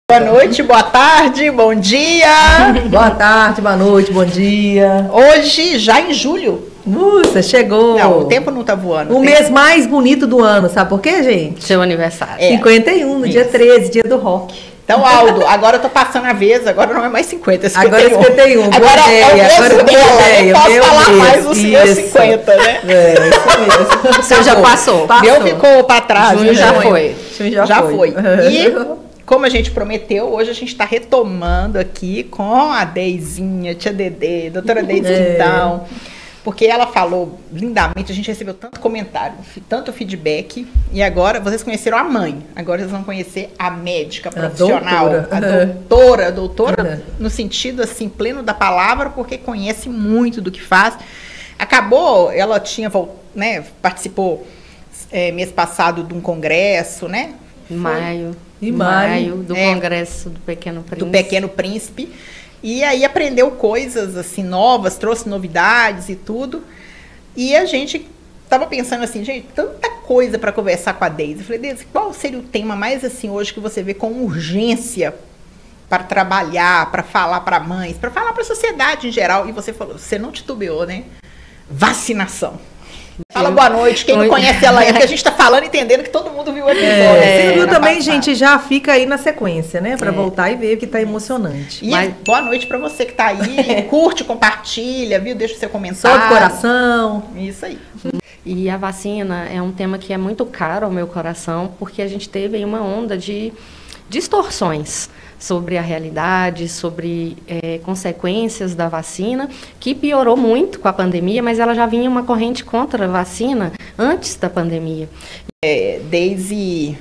Boa noite, boa tarde, bom dia. Boa tarde, boa noite, bom dia. Hoje, já em julho. Nossa, chegou. Não, o tempo não tá voando. O mês mais bonito do ano, sabe por quê, gente? Seu aniversário. 51, no dia 13, dia do rock. Então, Aldo, agora eu tô passando a vez, agora não é mais 50, é 51. Agora é 51, agora boa é o ideia, mesmo dela, não posso falar mais o senhor isso. 50, né? É, isso mesmo. O seu já passou. Meu ficou pra trás. Junho já né? foi. Junho Já foi. E, como a gente prometeu, hoje a gente está retomando aqui com a Deizinha, tia Dedê, doutora Deise Quintão, porque ela falou lindamente, a gente recebeu tanto comentário, tanto feedback, e agora vocês conheceram a mãe, agora vocês vão conhecer a médica profissional, a doutora no sentido assim, pleno da palavra, porque conhece muito do que faz. Acabou, ela tinha, né, participou mês passado de um congresso, né? Em maio do Congresso do Pequeno Príncipe. Do Pequeno Príncipe. E aí aprendeu coisas assim novas, trouxe novidades e tudo. E a gente estava pensando assim, gente, tanta coisa para conversar com a Deise. Eu falei, Deise, qual seria o tema mais assim hoje que você vê com urgência para trabalhar, para falar para mães, para falar para a sociedade em geral? E você falou, você não titubeou, né? Vacinação. Fala boa noite, quem não conhece ela aí, porque a gente tá falando, entendendo que todo mundo viu o episódio. Você viu também, gente, já fica aí na sequência, né? Pra voltar e ver que tá emocionante. E boa noite pra você que tá aí, curte, compartilha, viu? Deixa o seu comentário. Só do coração. Isso aí. E a vacina é um tema que é muito caro ao meu coração, porque a gente teve aí uma onda de distorções sobre a realidade, sobre consequências da vacina, que piorou muito com a pandemia, mas ela já vinha uma corrente contra a vacina antes da pandemia. Deise,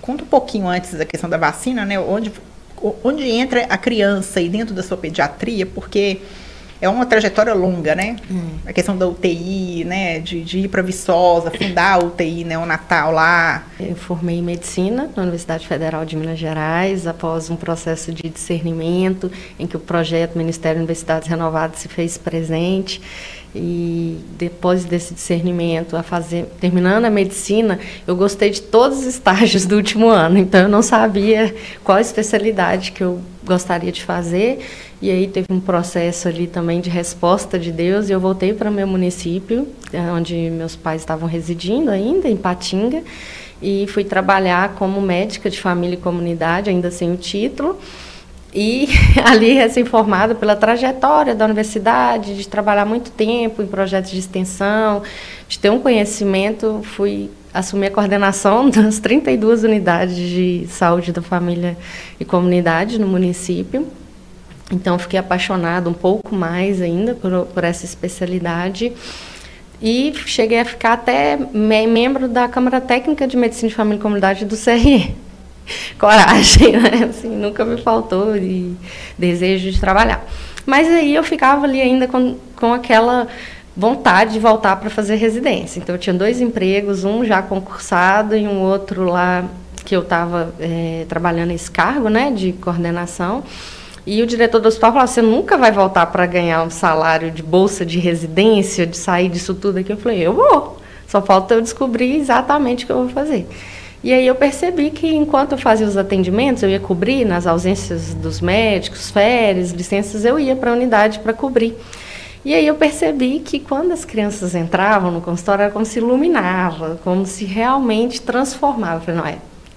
conta um pouquinho antes da questão da vacina, né? Onde entra a criança aí dentro da sua pediatria, porque é uma trajetória longa, né? A questão da UTI, né? De ir para Viçosa, fundar a UTI neonatal lá. Eu formei em medicina na Universidade Federal de Minas Gerais, após um processo de discernimento, em que o projeto Ministério de Universidades Renovadas se fez presente. E depois desse discernimento, terminando a medicina, eu gostei de todos os estágios do último ano. Então, eu não sabia qual especialidade que eu gostaria de fazer. E aí teve um processo ali também de resposta de Deus, e eu voltei para o meu município, onde meus pais estavam residindo ainda, em Patinga, e fui trabalhar como médica de família e comunidade, ainda sem o título, e ali recém-formada pela trajetória da universidade, de trabalhar muito tempo em projetos de extensão, de ter um conhecimento, fui assumir a coordenação das 32 unidades de saúde da família e comunidade no município. Então, fiquei apaixonada um pouco mais ainda por essa especialidade e cheguei a ficar até membro da Câmara Técnica de Medicina de Família e Comunidade do CRE. Coragem, né? Assim, nunca me faltou de desejo de trabalhar. Mas aí eu ficava ali ainda com aquela vontade de voltar para fazer residência. Então, eu tinha 2 empregos, um já concursado e um outro lá que eu estava trabalhando nesse cargo, né, de coordenação. E o diretor do hospital falou, você nunca vai voltar para ganhar um salário de bolsa de residência, de sair disso tudo aqui? Eu falei, eu vou. Só falta eu descobrir exatamente o que eu vou fazer. E aí eu percebi que enquanto eu fazia os atendimentos, eu ia cobrir nas ausências dos médicos, férias, licenças, eu ia para a unidade para cobrir. E aí eu percebi que quando as crianças entravam no consultório, era como se iluminava, como se realmente transformava. Eu falei, não,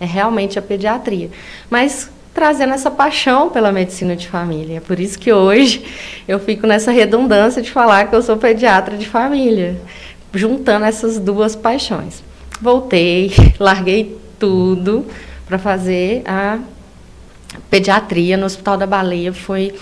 é realmente a pediatria. Mas trazendo essa paixão pela medicina de família. É por isso que hoje eu fico nessa redundância de falar que eu sou pediatra de família, juntando essas duas paixões. Voltei, larguei tudo para fazer a pediatria no Hospital da Baleia. Foi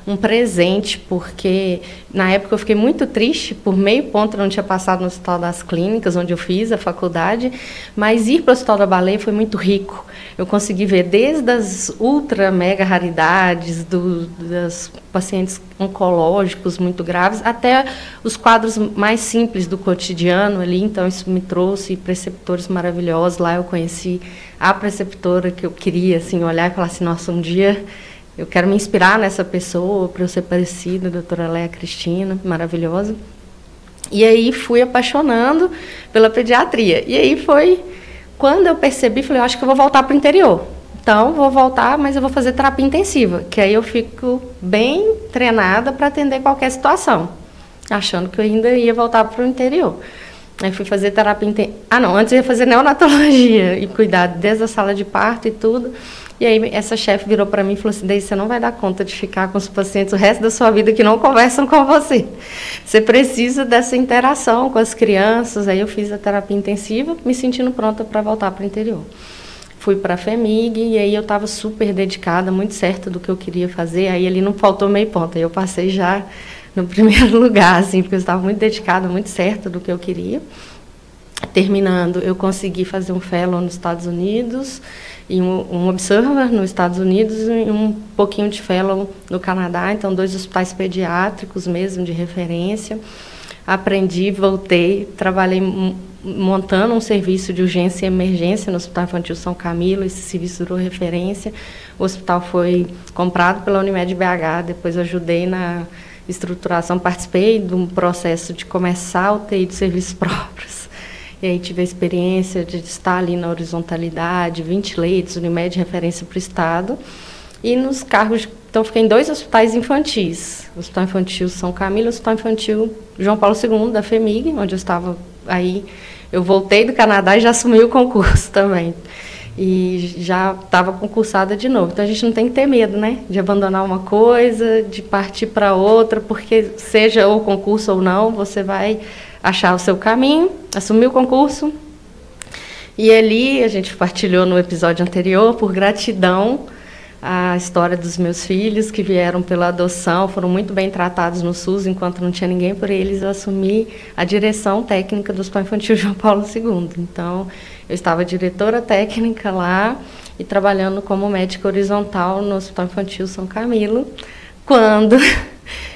um presente, porque na época eu fiquei muito triste, por meio ponto eu não tinha passado no Hospital das Clínicas, onde eu fiz a faculdade, mas ir para o Hospital da Baleia foi muito rico. Eu consegui ver desde as ultra mega raridades, dos pacientes oncológicos muito graves, até os quadros mais simples do cotidiano ali. Então isso me trouxe preceptores maravilhosos. Lá eu conheci a preceptora que eu queria assim, olhar e falar assim, nossa, um dia eu quero me inspirar nessa pessoa, para eu ser parecida, a doutora Léa Cristina, maravilhosa. E aí fui apaixonando pela pediatria. E aí foi quando eu percebi, falei, eu acho que eu vou voltar para o interior. então vou voltar, mas eu vou fazer terapia intensiva, que aí eu fico bem treinada para atender qualquer situação, achando que eu ainda ia voltar para o interior. Aí fui fazer terapia intensiva. Antes eu ia fazer neonatologia e cuidar desde a sala de parto e tudo. E aí essa chefe virou para mim e falou assim: Deise, você não vai dar conta de ficar com os pacientes o resto da sua vida que não conversam com você. Você precisa dessa interação com as crianças. Aí eu fiz a terapia intensiva, me sentindo pronta para voltar para o interior. Fui para a FEMIG e aí eu estava super dedicada, muito certa do que eu queria fazer. Aí ali não faltou meio ponto. Aí eu passei já no primeiro lugar, assim, porque eu estava muito dedicada, muito certa do que eu queria. Terminando, eu consegui fazer um fellow nos Estados Unidos, e um observer nos Estados Unidos e um pouquinho de fellow no Canadá, então 2 hospitais pediátricos mesmo, de referência. Aprendi, voltei, trabalhei montando um serviço de urgência e emergência no Hospital Infantil São Camilo. Esse serviço virou referência. O hospital foi comprado pela Unimed BH, depois ajudei na estruturação, participei de um processo de começar a UTI de serviços próprios. E aí tive a experiência de estar ali na horizontalidade, 20 leitos, Unimed referência para o Estado. E nos cargos, então fiquei em 2 hospitais infantis, o Hospital Infantil São Camilo e o Hospital Infantil João Paulo II, da FEMIG, onde eu estava aí. Eu voltei do Canadá e já assumi o concurso também. E já estava concursada de novo. Então, a gente não tem que ter medo, né? De abandonar uma coisa, de partir para outra, porque seja o concurso ou não, você vai achar o seu caminho, assumir o concurso. E ali, a gente partilhou no episódio anterior, por gratidão, a história dos meus filhos que vieram pela adoção, foram muito bem tratados no SUS, enquanto não tinha ninguém por eles, eu assumi a direção técnica do Hospital Infantil João Paulo II. Então, eu estava diretora técnica lá e trabalhando como médica horizontal no Hospital Infantil São Camilo, quando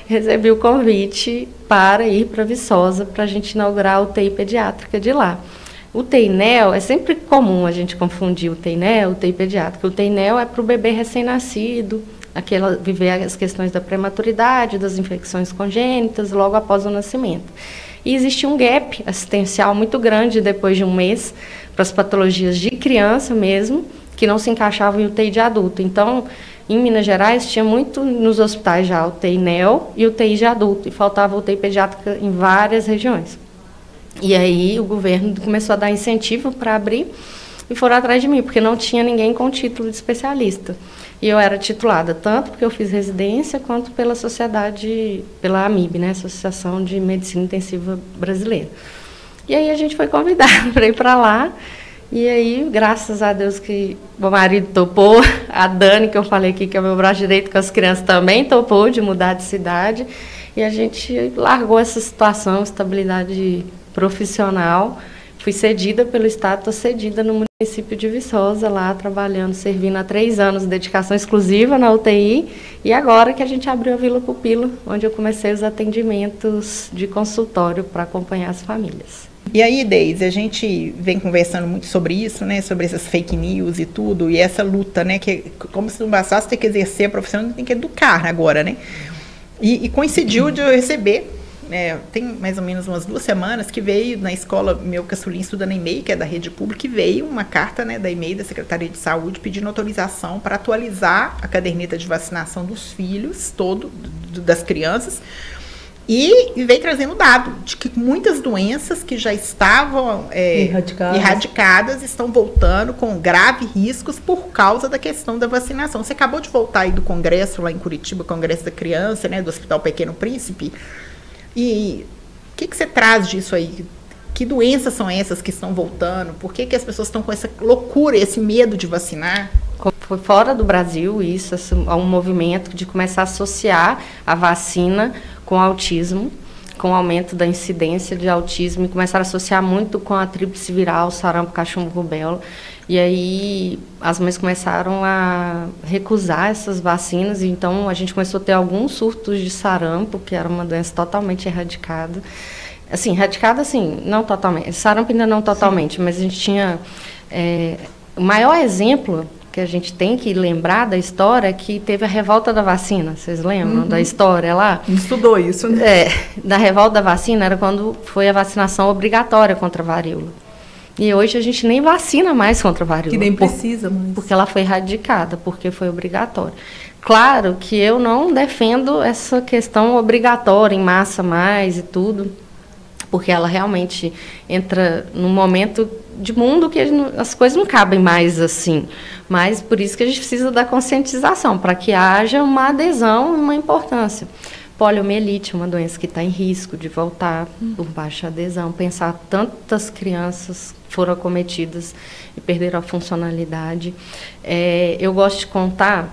recebi o convite para ir para Viçosa, para a gente inaugurar a UTI pediátrica de lá. UTI neo, é sempre comum a gente confundir UTI neo e UTI pediátrica. UTI neo é para o bebê recém-nascido, viver as questões da prematuridade, das infecções congênitas, logo após o nascimento. E existe um gap assistencial muito grande depois de um mês para as patologias de criança mesmo, que não se encaixavam em UTI de adulto. Então, em Minas Gerais, tinha muito nos hospitais já UTI neo e UTI de adulto, e faltava UTI pediátrica em várias regiões. E aí o governo começou a dar incentivo para abrir e foram atrás de mim, porque não tinha ninguém com título de especialista. E eu era titulada tanto porque eu fiz residência, quanto pela sociedade, pela AMIB, né, Associação de Medicina Intensiva Brasileira. E aí a gente foi convidado para ir para lá. E aí, graças a Deus que meu marido topou, a Dani, que eu falei aqui, que é o meu braço direito com as crianças, também topou de mudar de cidade. E a gente largou essa situação, estabilidade profissional. Fui cedida pelo Estado, estou cedida no município de Viçosa, lá trabalhando, servindo há 3 anos, dedicação exclusiva na UTI. E agora que a gente abriu a Vila Pupilo, onde eu comecei os atendimentos de consultório para acompanhar as famílias. E aí, Deise, a gente vem conversando muito sobre isso, né, sobre essas fake news e tudo, e essa luta, né, que é como se não bastasse ter que exercer a profissão, tem que educar agora, né? E coincidiu de eu receber, tem mais ou menos umas 2 semanas, que veio na escola, meu caçulinho estuda na EMEI, que é da rede pública, e veio uma carta, né, da EMEI, da Secretaria de Saúde, pedindo autorização para atualizar a caderneta de vacinação dos filhos, das crianças, e veio trazendo dado de que muitas doenças que já estavam erradicadas estão voltando com graves riscos por causa da questão da vacinação. Você acabou de voltar aí do congresso lá em Curitiba, Congresso da Criança, né, do Hospital Pequeno Príncipe. E o que você traz disso aí? Que doenças são essas que estão voltando? Por que as pessoas estão com essa loucura, esse medo de vacinar? Foi fora do Brasil isso, há um movimento de começar a associar a vacina com autismo, com o aumento da incidência de autismo, e começaram a associar muito com a tríplice viral, sarampo, cachumbo, rubéola. E aí as mães começaram a recusar essas vacinas, e então a gente começou a ter alguns surtos de sarampo, que era uma doença totalmente erradicada. Assim, erradicada, assim, não totalmente. Sarampo ainda não totalmente, mas a gente tinha... o maior exemplo que a gente tem que lembrar da história é que teve a revolta da vacina. Vocês lembram da história lá? Estudou isso, né? Da revolta da vacina era quando foi a vacinação obrigatória contra a varíola. E hoje a gente nem vacina mais contra a varíola. Que nem precisa, mas... Porque ela foi erradicada, porque foi obrigatório. Claro que eu não defendo essa questão obrigatória em massa mais e tudo, porque ela realmente entra num momento de mundo que as coisas não cabem mais assim. Mas por isso que a gente precisa da conscientização, para que haja uma adesão e uma importância. Poliomielite, uma doença que está em risco de voltar por baixa adesão. Pensar tantas crianças foram acometidas e perderam a funcionalidade. Eu gosto de contar...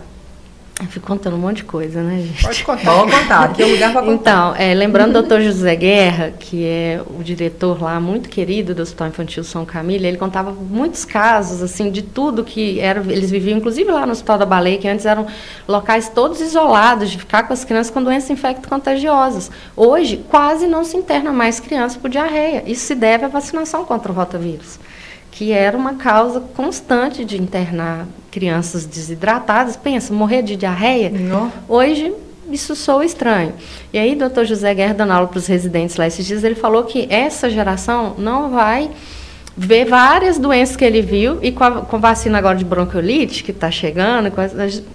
Eu fico contando um monte de coisa, né, gente? Pode contar. Pode contar, aqui é o lugar para contar. Então, lembrando do Dr. José Guerra, que é o diretor lá, muito querido do Hospital Infantil São Camilo, ele contava muitos casos, assim, de tudo que eles viviam, inclusive lá no Hospital da Baleia, que antes eram locais todos isolados, de ficar com as crianças com doenças infecto-contagiosas. Hoje, quase não se interna mais crianças por diarreia. Isso se deve à vacinação contra o rotavírus, que era uma causa constante de internar crianças desidratadas. Pensa, morrer de diarreia? Não. Hoje, isso soa estranho. E aí, doutor José Guerra, dando aula para os residentes lá esses dias, ele falou que essa geração não vai ver várias doenças que ele viu, e com a vacina agora de bronquiolite, que está chegando,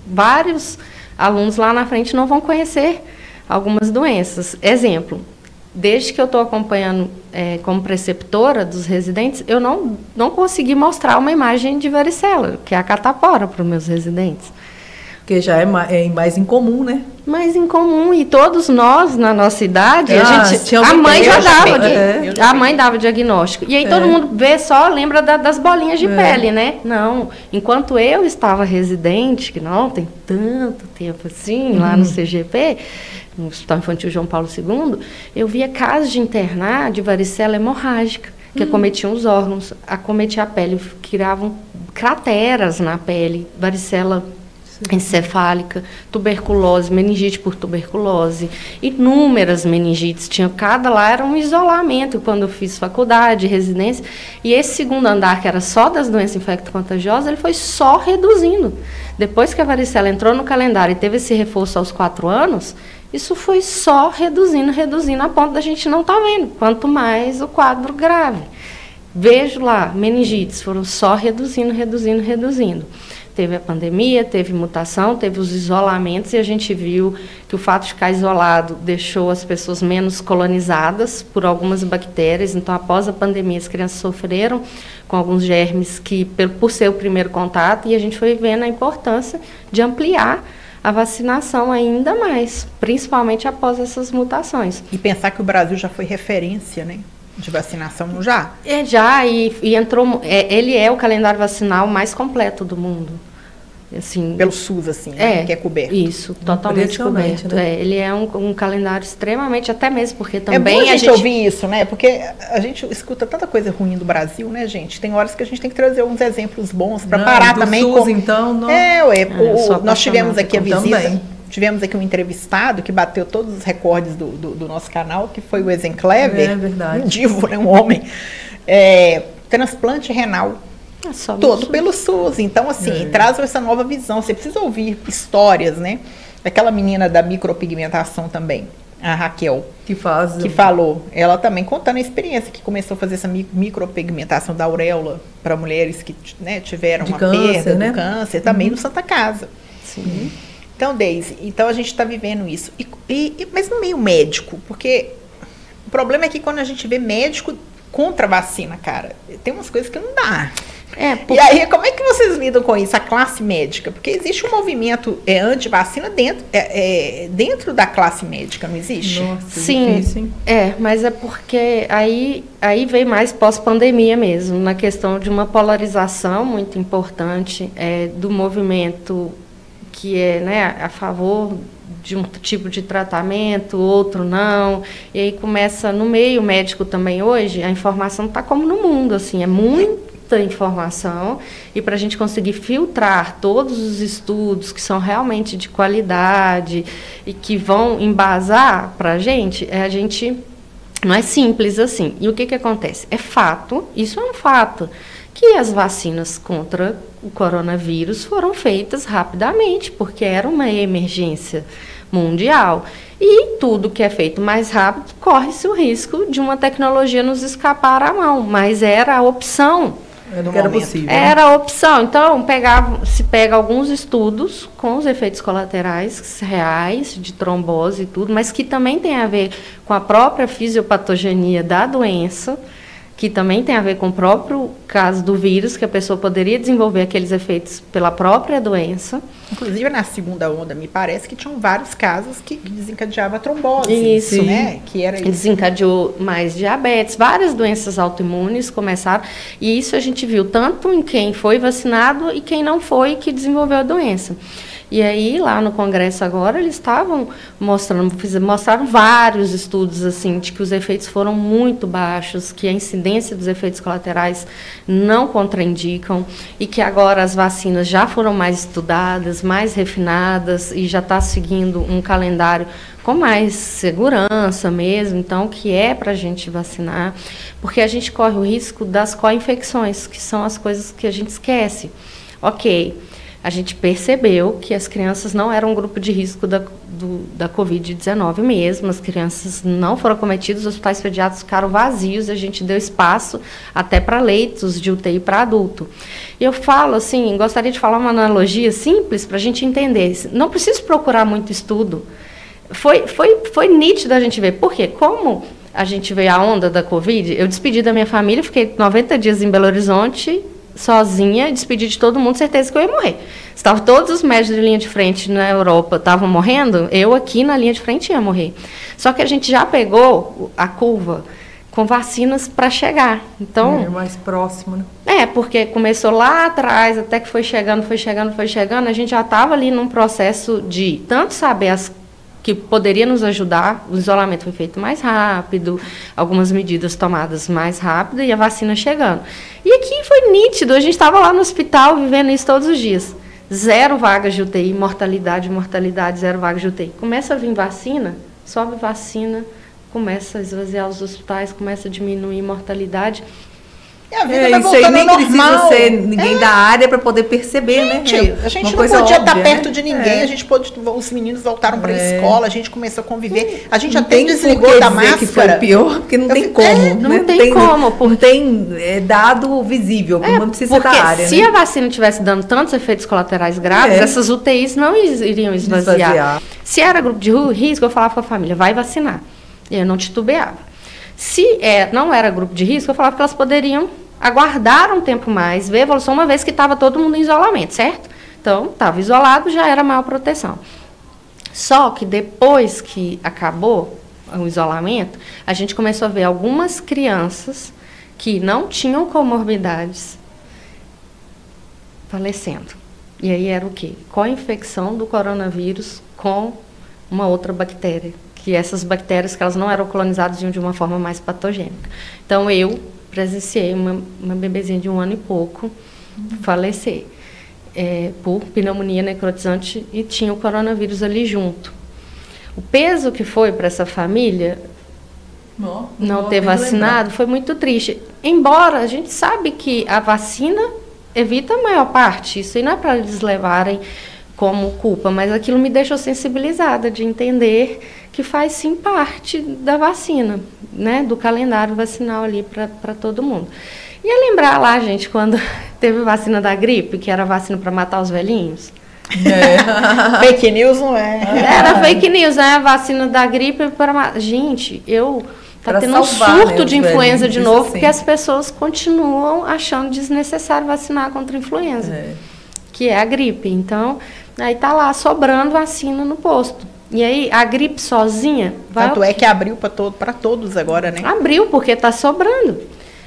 vários alunos lá na frente não vão conhecer algumas doenças. Exemplo, desde que eu estou acompanhando como preceptora dos residentes, eu não consegui mostrar uma imagem de varicela, que é a catapora, para os meus residentes. Porque já é mais incomum, né? Mais incomum, e todos nós, na nossa idade, a mãe já dava, a mãe dava diagnóstico. E aí todo mundo lembra das bolinhas de pele, né? Não, enquanto eu estava residente, que não tem tanto tempo assim, lá no CGP, no Hospital Infantil João Paulo II, eu via casos de internar de varicela hemorrágica, que acometiam os órgãos, acometia a pele, criavam crateras na pele, varicela encefálica, tuberculose, meningite por tuberculose, inúmeras meningites, cada lá era um isolamento. Quando eu fiz faculdade, residência, e esse segundo andar, que era só das doenças infecto-contagiosas, ele foi só reduzindo. Depois que a varicela entrou no calendário e teve esse reforço aos 4 anos, isso foi só reduzindo, a ponto da gente não estar vendo, quanto mais o quadro grave. Vejo lá, meningites, foram só reduzindo. Teve a pandemia, teve mutação, teve os isolamentos, e a gente viu que o fato de ficar isolado deixou as pessoas menos colonizadas por algumas bactérias. Então, após a pandemia, as crianças sofreram com alguns germes por ser o primeiro contato, e a gente foi vendo a importância de ampliar a vacinação ainda mais, principalmente após essas mutações. E pensar que o Brasil já foi referência, né? De vacinação, não já? Já, e entrou. Ele é o calendário vacinal mais completo do mundo. Assim, pelo SUS, assim, né, que é coberto. Isso, totalmente coberto. Né? Ele é um calendário extremamente, até mesmo porque também é bom a gente ouvir isso, né? Porque a gente escuta tanta coisa ruim do Brasil, né, gente? Tem horas que a gente tem que trazer uns exemplos bons para parar do também. SUS, então, não... nós tivemos aqui a visita. Também. Tivemos aqui um entrevistado que bateu todos os recordes do nosso canal, que foi o Ezenclever. É verdade. Um divo, né, um homem. Transplante renal. Todo pelo SUS. Então, assim, traz essa nova visão. Você precisa ouvir histórias, né? Daquela menina da micropigmentação também, a Raquel. Que falou. Ela também contando a experiência, que começou a fazer essa micropigmentação da auréola para mulheres que, né, tiveram uma perda do câncer, também no Santa Casa. Sim. Então, Deise, a gente está vivendo isso. Mas no meio médico, porque o problema é que quando a gente vê médico contra a vacina, cara, tem umas coisas que não dá. E aí, como é que vocês lidam com isso, a classe médica? Porque existe um movimento anti-vacina dentro da classe médica, não existe? Nossa, sim, difícil. Mas é porque aí veio mais pós-pandemia mesmo, na questão de uma polarização muito importante do movimento que é, né, a favor de um tipo de tratamento, outro não, e aí começa no meio médico também hoje, a informação está como no mundo, assim, é muita informação, e para a gente conseguir filtrar todos os estudos que são realmente de qualidade e que vão embasar para a gente não é simples assim. E o que acontece? É fato, isso é um fato, que as vacinas contra o coronavírus foram feitas rapidamente, porque era uma emergência mundial. E tudo que é feito mais rápido, corre-se o risco de uma tecnologia nos escapar à mão, mas era a opção. Era possível. Era a opção. Então, se pega alguns estudos com os efeitos colaterais reais, de trombose e tudo, mas que também tem a ver com a própria fisiopatogenia da doença, que também tem a ver com o próprio caso do vírus, que a pessoa poderia desenvolver aqueles efeitos pela própria doença. Inclusive, na segunda onda, me parece que tinham vários casos que desencadeava trombose. Isso, né? Que era isso. Desencadeou mais diabetes, várias doenças autoimunes começaram, e isso a gente viu tanto em quem foi vacinado e quem não foi, que desenvolveu a doença. E aí, lá no Congresso agora, eles estavam mostraram vários estudos, assim, de que os efeitos foram muito baixos, que a incidência dos efeitos colaterais não contraindicam, e que agora as vacinas já foram mais estudadas, mais refinadas, e já está seguindo um calendário com mais segurança mesmo, então, que é para a gente vacinar, porque a gente corre o risco das co-infecções, que são as coisas que a gente esquece. Ok. A gente percebeu que as crianças não eram um grupo de risco da Covid-19 mesmo, as crianças não foram acometidas, os hospitais pediátricos ficaram vazios, a gente deu espaço até para leitos de UTI para adulto. E eu falo assim, gostaria de falar uma analogia simples para a gente entender, não precisa procurar muito estudo, foi nítido a gente ver, por quê? Como a gente veio a onda da Covid, eu despedi da minha família, fiquei 90 dias em Belo Horizonte, sozinha, despedi de todo mundo, certeza que eu ia morrer. Estavam todos os médicos de linha de frente na Europa, estavam morrendo, eu aqui na linha de frente ia morrer. Só que a gente já pegou a curva com vacinas para chegar. Então, é mais próximo, né? Porque começou lá atrás, até que foi chegando, a gente já estava ali num processo de tanto saber as que poderia nos ajudar, o isolamento foi feito mais rápido, algumas medidas tomadas mais rápido e a vacina chegando. E aqui foi nítido, a gente estava lá no hospital vivendo isso todos os dias. 0 vagas de UTI, mortalidade, 0 vagas de UTI. Começa a vir vacina, sobe vacina, começa a esvaziar os hospitais, começa a diminuir mortalidade. E a vida vai isso aí nem normal. precisa ser ninguém da área para poder perceber, né? A gente não podia estar perto de ninguém, a gente os meninos voltaram para a escola, a gente começou a conviver, a gente até desligou da máscara. Que foi o pior, porque não tem como. Não tem como. Não tem dado visível, não precisa da área. Porque se a vacina estivesse dando tantos efeitos colaterais graves, essas UTIs não iriam esvaziar. Se era grupo de risco, eu falava com a família, vai vacinar. E eu não titubeava. Se não era grupo de risco, eu falava que elas poderiam aguardar um tempo mais, ver a evolução, uma vez que estava todo mundo em isolamento, certo? Então, estava isolado, já era maior proteção. Só que depois que acabou o isolamento, a gente começou a ver algumas crianças que não tinham comorbidades falecendo. E aí era o quê? Co-infecção do coronavírus com uma outra bactéria. Que essas bactérias, que elas não eram colonizadas de uma forma mais patogênica. Então, eu presenciei uma bebezinha de 1 ano e pouco falecer por pneumonia necrotizante e tinha o coronavírus ali junto. O peso que foi para essa família não ter vacinado foi muito triste. Embora a gente sabe que a vacina evita a maior parte, isso aí não é para eles levarem como culpa, mas aquilo me deixou sensibilizada de entender que faz sim parte da vacina, né, do calendário vacinal ali para todo mundo. E lembrar lá, gente, quando teve vacina da gripe, que era vacina para matar os velhinhos? Fake news não é. Era fake news, né? A vacina da gripe para... Gente, tá tendo um surto de influenza de novo, porque as pessoas continuam achando desnecessário vacinar contra a influenza, que é a gripe. Então, aí tá lá sobrando vacina no posto. E aí, a gripe sozinha... Tanto é que abriu para todos agora, né? Abriu, porque está sobrando.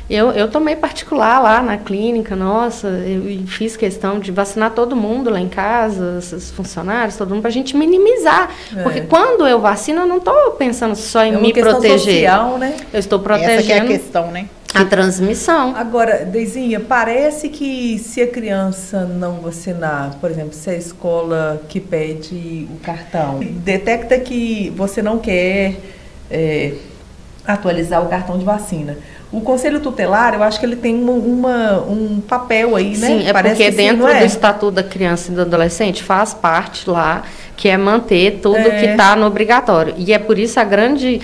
Eu tomei particular lá na clínica, nossa, eu fiz questão de vacinar todo mundo lá em casa, os funcionários, todo mundo, para a gente minimizar. Porque quando eu vacino, eu não estou pensando só em me proteger. Social, né? Eu estou protegendo... Essa que é a questão, né? A transmissão. Agora, Deizinha, parece que se a criança não vacinar, por exemplo, se a escola que pede o cartão detecta que você não quer atualizar o cartão de vacina, O Conselho Tutelar, eu acho que ele tem um papel aí, né? Sim, Parece porque que dentro sim, do Estatuto da Criança e do Adolescente faz parte lá, que é manter tudo que está no obrigatório. E é por isso a grande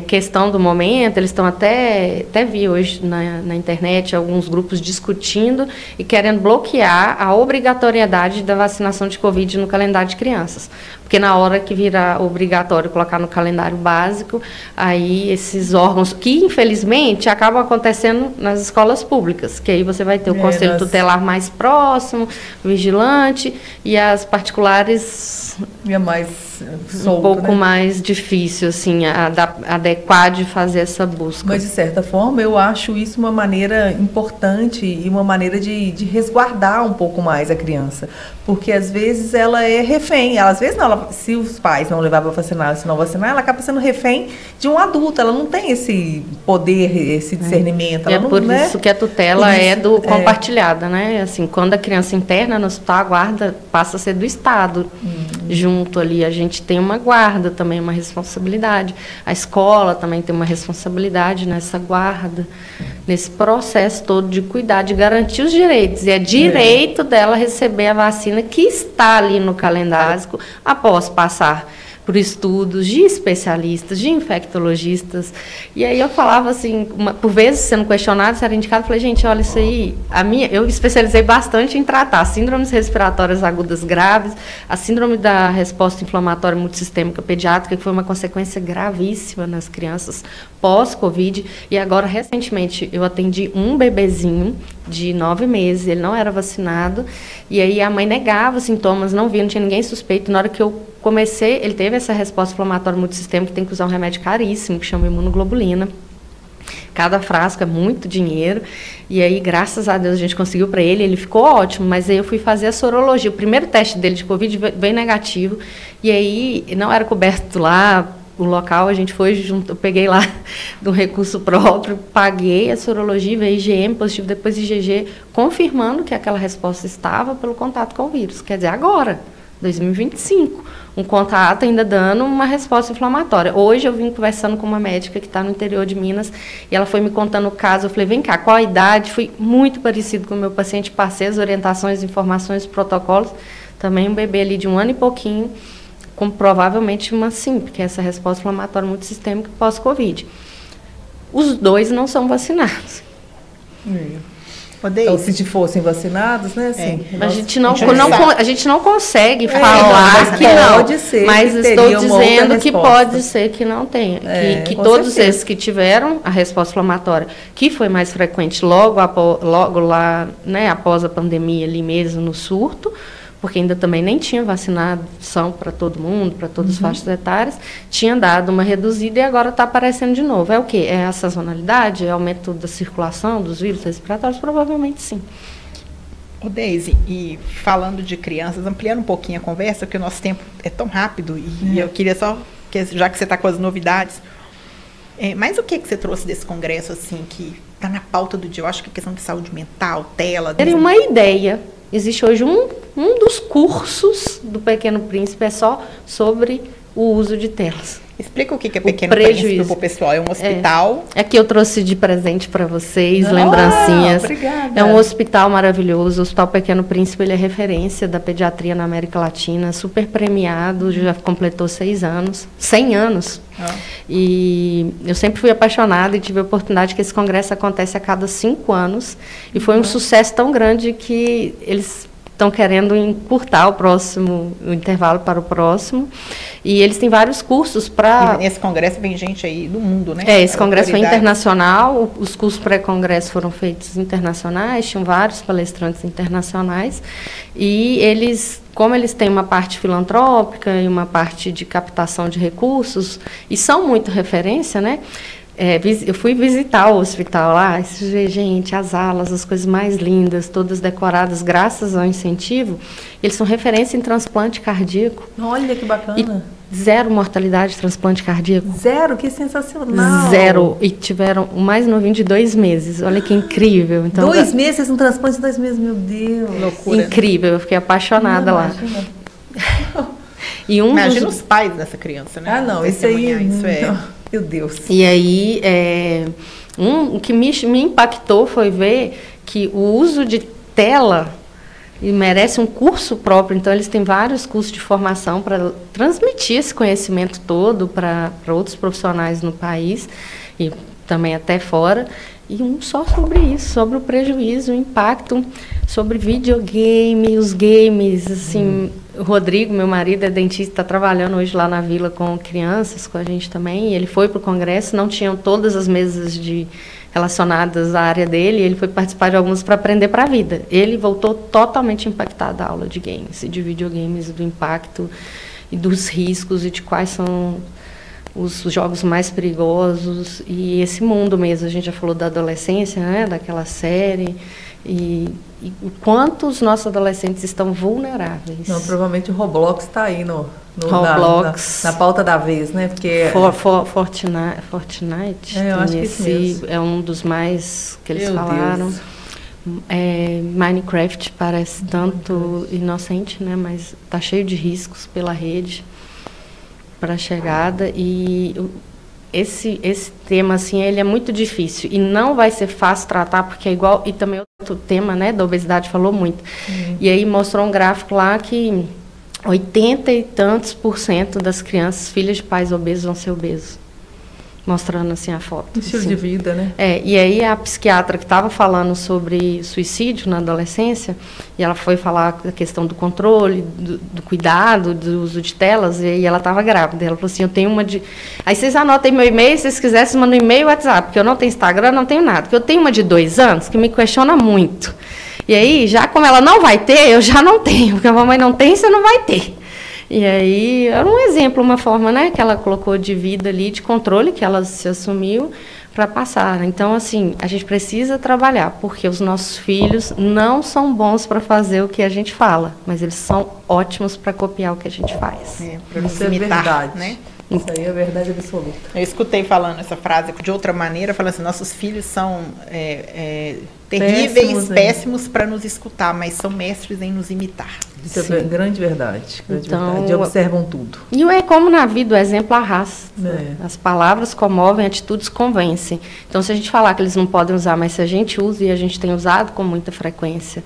questão do momento, eles estão até vi hoje na internet alguns grupos discutindo e querendo bloquear a obrigatoriedade da vacinação de Covid no calendário de crianças. Porque na hora que virar obrigatório colocar no calendário básico, aí esses órgãos, que infelizmente acabam acontecendo nas escolas públicas, que aí você vai ter o conselho tutelar mais próximo, vigilante, e as particulares é mais solto, um pouco mais difícil, assim, adequar de fazer essa busca. Mas, de certa forma, eu acho isso uma maneira importante e uma maneira de resguardar um pouco mais a criança. Porque, às vezes, ela é refém. Às vezes, não, se os pais não levavam para vacinar, se não vacinar, ela acaba sendo refém de um adulto. Ela não tem esse poder, esse discernimento. Ela não, por isso que a tutela compartilhada, né? Assim, quando a criança interna no hospital, a guarda passa a ser do Estado. Junto ali, a gente tem uma guarda também, uma responsabilidade. A escola também tem uma responsabilidade nessa guarda, nesse processo todo de cuidar, de garantir os direitos. E é direito dela receber a vacina que está ali no calendário após passar por estudos de especialistas, de infectologistas. E aí eu falava assim, por vezes sendo questionado, se era indicado, eu falei, gente, olha, isso aí, eu especializei bastante em tratar síndromes respiratórias agudas graves, a síndrome da resposta inflamatória multissistêmica pediátrica, que foi uma consequência gravíssima nas crianças pós-Covid, e agora, recentemente, eu atendi um bebezinho de 9 meses, ele não era vacinado, e aí a mãe negava os sintomas, não via, não tinha ninguém suspeito. Na hora que eu comecei, ele teve essa resposta inflamatória multissistêmica, que tem que usar um remédio caríssimo, que chama imunoglobulina. Cada frasco é muito dinheiro, e aí, graças a Deus, a gente conseguiu para ele, ele ficou ótimo, mas aí eu fui fazer a sorologia. O primeiro teste dele de Covid veio negativo, e aí não era coberto lá, o local, a gente foi junto, eu peguei lá de um recurso próprio, paguei a sorologia, veio IgM positivo, depois IgG, confirmando que aquela resposta estava pelo contato com o vírus. Quer dizer, agora, 2025, um contato ainda dando uma resposta inflamatória. Hoje eu vim conversando com uma médica que está no interior de Minas, e ela foi me contando o caso. Eu falei, vem cá, qual a idade? Foi muito parecido com o meu paciente, passei as orientações, informações, protocolos. Também um bebê ali de 1 ano e pouquinho, com provavelmente uma SIM, porque essa resposta inflamatória multissistêmica pós-Covid. Os dois não são vacinados. Então, se fossem vacinados, né? Assim, a gente não consegue falar que não. Pode ser, mas estou dizendo que pode ser que não tenha. Que todos esses que tiveram a resposta inflamatória, que foi mais frequente logo lá, né, após a pandemia, ali mesmo no surto, porque ainda também nem tinha vacinação para todo mundo, para todas as faixas etárias, tinha dado uma reduzida e agora está aparecendo de novo. É o quê? É a sazonalidade? É o aumento da circulação dos vírus respiratórios? Provavelmente sim. Ô Deise, e falando de crianças, ampliando um pouquinho a conversa, porque o nosso tempo é tão rápido, e eu queria só, já que você está com as novidades, mas o que você trouxe desse congresso, assim, que está na pauta do dia? Eu acho que a questão de saúde mental, tela... Teria uma ideia. Existe hoje um dos cursos do Pequeno Príncipe é só sobre o uso de telas. Explica o que é Pequeno Príncipe para o pessoal. É um hospital? Aqui eu trouxe de presente para vocês, lembrancinhas. Obrigada. É um hospital maravilhoso. O Hospital Pequeno Príncipe, ele é referência da pediatria na América Latina, super premiado, já completou 100 anos. E eu sempre fui apaixonada e tive a oportunidade que esse congresso acontece a cada 5 anos. E foi um sucesso tão grande que eles estão querendo encurtar o intervalo para o próximo. E eles têm vários cursos para... Nesse congresso vem gente aí do mundo, né? Esse congresso foi internacional, os cursos pré-congresso foram feitos internacionais, tinham vários palestrantes internacionais, e eles, como eles têm uma parte filantrópica e uma parte de captação de recursos, e são muito referência, né? Eu fui visitar o hospital lá, gente, as alas, as coisas mais lindas, todas decoradas graças ao incentivo. Eles são referência em transplante cardíaco. Olha que bacana. E 0 mortalidade de transplante cardíaco. 0? Que sensacional. 0. E tiveram o mais novinho de 2 meses. Olha que incrível. Então, 2 meses, um transplante de 2 meses, meu Deus. Loucura. Incrível, eu fiquei apaixonada lá. E imagina os pais dessa criança, né? Isso aí... Isso é... Meu Deus. E aí, O que me impactou foi ver que o uso de tela e merece um curso próprio, então eles têm vários cursos de formação para transmitir esse conhecimento todo para outros profissionais no país e também até fora, e um só sobre isso, sobre o prejuízo, o impacto, sobre videogame, os games, assim, o Rodrigo, meu marido, é dentista, está trabalhando hoje lá na vila com crianças, com a gente também, e ele foi para o congresso, não tinham todas as mesas relacionadas à área dele, ele foi participar de algumas para aprender para a vida. Ele voltou totalmente impactado da aula de games e de videogames, do impacto e dos riscos e de quais são os jogos mais perigosos e esse mundo mesmo. A gente já falou da adolescência, né, daquela série, e o quanto os nossos adolescentes estão vulneráveis. Não, provavelmente o Roblox está aí Roblox, na pauta da vez, né? Porque Fortnite, eu acho que esse é um dos mais que eles falaram. Minecraft parece tanto inocente, né? Mas está cheio de riscos pela rede para a chegada, e esse tema, assim, ele é muito difícil e não vai ser fácil tratar, porque é igual, e também outro tema, né, da obesidade falou muito. E aí mostrou um gráfico lá que 80 e tantos % das crianças filhas de pais obesos vão ser obesos. Mostrando assim a foto. Estilo assim. de vida, né? E aí a psiquiatra que estava falando sobre suicídio na adolescência, e ela foi falar da questão do controle, do cuidado, do uso de telas, e aí ela estava grávida. Ela falou assim, eu tenho uma de... Aí vocês anotem meu e-mail, se vocês quiserem, vocês mandam um e-mail e WhatsApp, porque eu não tenho Instagram, não tenho nada. Porque eu tenho uma de 2 anos que me questiona muito. E aí, já como ela não vai ter, eu já não tenho, porque a mamãe não tem, você não vai ter. E aí, era um exemplo, uma forma, né, que ela colocou de vida ali, de controle, que ela se assumiu para passar. Então, assim, a gente precisa trabalhar, porque os nossos filhos não são bons para fazer o que a gente fala, mas eles são ótimos para copiar o que a gente faz. Para nos imitar, verdade, né? Isso aí é verdade absoluta. Eu escutei falando essa frase de outra maneira, falando assim, nossos filhos são terríveis, péssimos para nos escutar, mas são mestres em nos imitar. Isso é grande verdade. Verdade. Observam tudo. E é como na vida, o exemplo arrasta. As palavras comovem, atitudes convencem. Então, se a gente falar que eles não podem usar, mas se a gente usa, e a gente tem usado com muita frequência.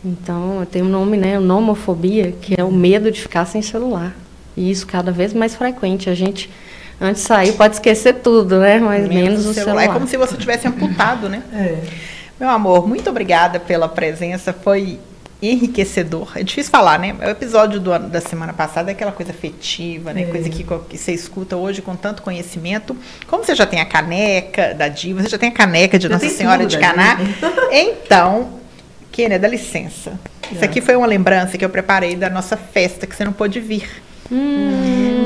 Então, tem um nome, né, nomofobia, que é o medo de ficar sem celular. E isso cada vez mais frequente. A gente, antes de sair, pode esquecer tudo, né? Mas menos o celular. É como se você tivesse amputado, né? Meu amor, muito obrigada pela presença. Foi enriquecedor. É difícil falar, né? O episódio da semana passada é aquela coisa afetiva, né? Coisa que você escuta hoje com tanto conhecimento. Como você já tem a caneca da Diva, você já tem a caneca de Nossa Senhora de Caná. Então, Kênia, dá licença. Isso aqui foi uma lembrança que eu preparei da nossa festa, que você não pôde vir.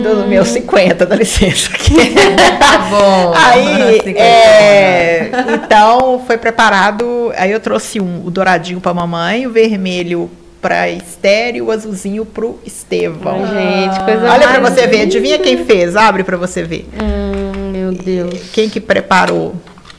Dos meus 50, dá licença aqui. Tá bom. Aí, então, foi preparado. Aí eu trouxe o douradinho pra mamãe, o vermelho pra Esther e o azulzinho pro Estevão. Gente, coisa Olha pra você ver, adivinha quem fez? Abre pra você ver. Meu Deus. Quem que preparou?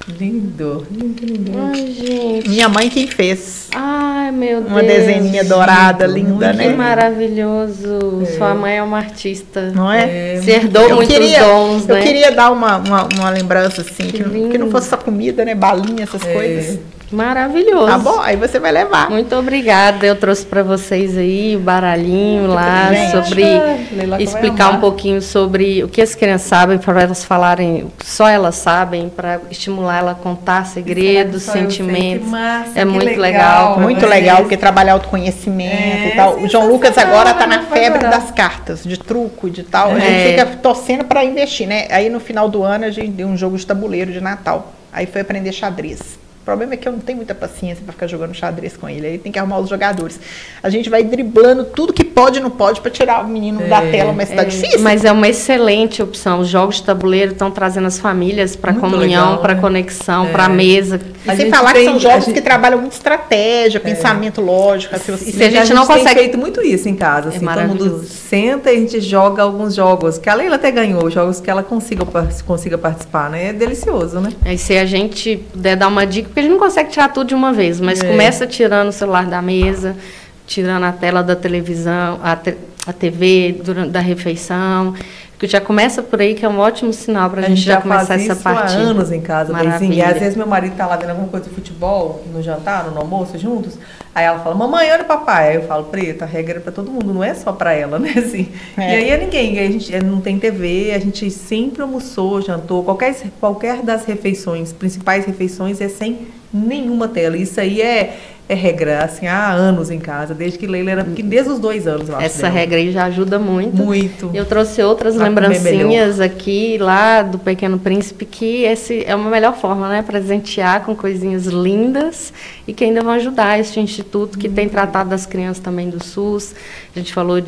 Lindo, lindo, lindo. Ai, gente. Minha mãe quem fez. Ai, meu Deus. Uma desenhinha dourada, linda, né? Que maravilhoso. Sua mãe é uma artista. Não é? Se herdou muitos dons, né? Eu queria dar uma lembrança, assim, que não fosse só comida, né? Balinha, essas coisas. Maravilhoso. Tá bom? Aí você vai levar. Muito obrigada. Eu trouxe para vocês aí o baralhinho lá, sobre explicar um pouquinho sobre o que as crianças sabem, para elas falarem, só elas sabem, para estimular ela a contar segredos, sentimentos. Massa, é muito legal. Muito legal, porque trabalhar autoconhecimento e tal. O João Lucas agora tá na febre das cartas, de truco, de tal. A gente fica torcendo para investir, né? Aí no final do ano a gente deu um jogo de tabuleiro de Natal. Aí foi aprender xadrez. O problema é que eu não tenho muita paciência para ficar jogando xadrez com ele. Aí tem que arrumar os jogadores. A gente vai driblando tudo que pode e não pode para tirar o menino da tela, mas tá difícil. Mas é uma excelente opção. Os jogos de tabuleiro estão trazendo as famílias para comunhão, para conexão, para mesa. E sem falar que são jogos que trabalham muito estratégia, pensamento lógico. E se a gente não consegue... tem feito muito isso em casa. Assim, todo mundo senta e a gente joga alguns jogos, que a Leila até ganhou, jogos que ela consiga participar, né? É delicioso, né? E se a gente puder dar uma dica, porque a gente não consegue tirar tudo de uma vez, mas começa tirando o celular da mesa, tirando a tela da televisão, a TV durante da refeição, que já começa por aí, que é um ótimo sinal para a gente já começar essa partida. Há anos em casa, Maravilha. E às vezes meu marido tá lá vendo alguma coisa de futebol, no jantar, no almoço, juntos, aí ela fala, mamãe, olha o papai. Aí eu falo, Preta, a regra é para todo mundo, não é só para ela, né, assim. E aí é ninguém, a gente não tem TV, a gente sempre almoçou, jantou, qualquer das refeições, principais refeições é sem nenhuma tela. Isso aí é regra, assim, há anos em casa, desde que Leila era pequena, desde os 2 anos, eu acho. Essa regra aí já ajuda muito. Muito. Eu trouxe outras lembrancinhas aqui, lá do Pequeno Príncipe, que esse é uma melhor forma, né? Presentear com coisinhas lindas e que ainda vão ajudar este instituto que tem tratado das crianças também do SUS. A gente falou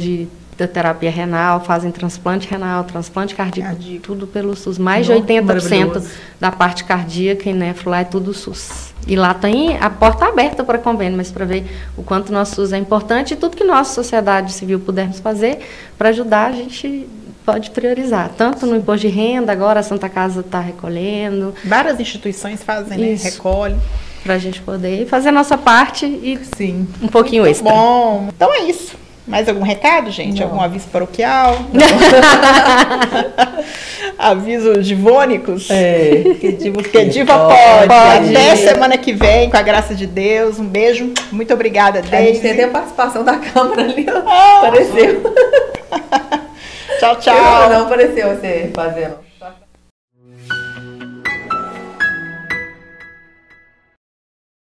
da terapia renal, fazem transplante renal, transplante cardíaco, tudo pelo SUS. Mais de 80% da parte cardíaca e nefro lá é tudo SUS. E lá tem a porta aberta para convênio, mas para ver o quanto o nosso SUS é importante e tudo que nossa sociedade civil pudermos fazer para ajudar, a gente pode priorizar. Tanto no imposto de renda, agora a Santa Casa está recolhendo. Várias instituições fazem, né? Recolhe. Para a gente poder fazer a nossa parte e um pouquinho muito extra. Bom, então é isso. Mais algum recado, gente? Algum aviso paroquial? Aviso divônicos? Que diva pode. Até semana que vem, com a graça de Deus. Um beijo. Muito obrigada, Deise. A gente tem até a participação da Câmara ali. Apareceu. Tchau, tchau. Não apareceu você fazendo.